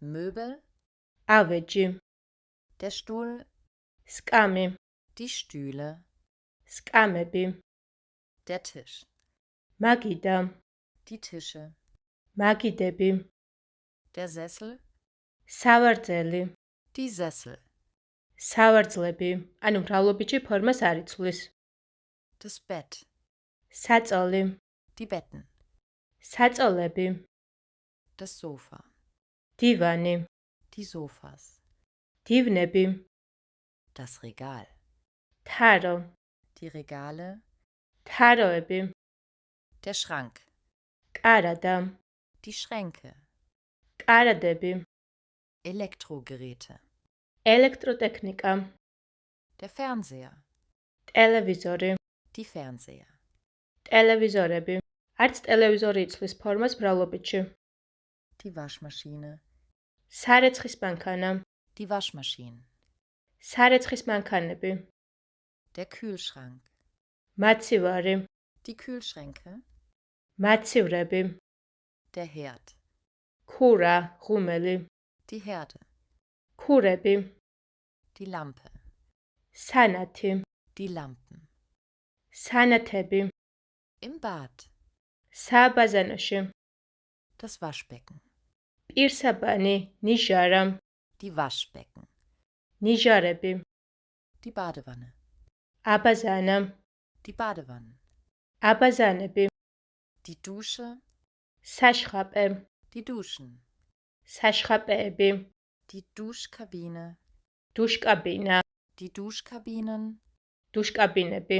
Möbel, ავეჯი, der Stuhl, სკამი, die Stühle, სკამები, der Tisch, მაგიდა, die Tische, მაგიდები, der Sessel, სავარძელი, die Sessel, სავარძლები, ანუ მრავლობიჭი ფორმას არ იცვლის. das Bett, საწოლი, die Betten, საწოლები, das Sofa, დივანი, die Sofas, დივნები, das Regal, თარო, die Regale, თაროები, der Schrank, კარადა, die Schränke, კარადები, Elektrogeräte, ელექტროტექნიკა, der Fernseher, ტელევიზორი, die Fernseher, ტელევიზორები. არც ტელევიზორი იცვლის ფორმას მრავლობიჭი. die Waschmaschine, სარეცხის მანქანა, die Waschmaschinen, სარეცხის მანქანები, der Kühlschrank, მაცივარი, die Kühlschränke, მაცივრები, der Herd, ქურა, ღუმელი, die Herde, ქურები, die Lampe, სანათი, die Lampen, სანათები, im Bad, სააბაზანოში, das Waschbecken, პირსაბანი, ნიჟარა, die Waschbecken, ნიჟარები, die Badewanne, აბაზანა, die Badewannen, აბაზანები, die Dusche, საშხაპე, die Duschen, საშხაპეები, die Duschkabine, დუშკაბინა, die Duschkabinen, დუშკაბინები.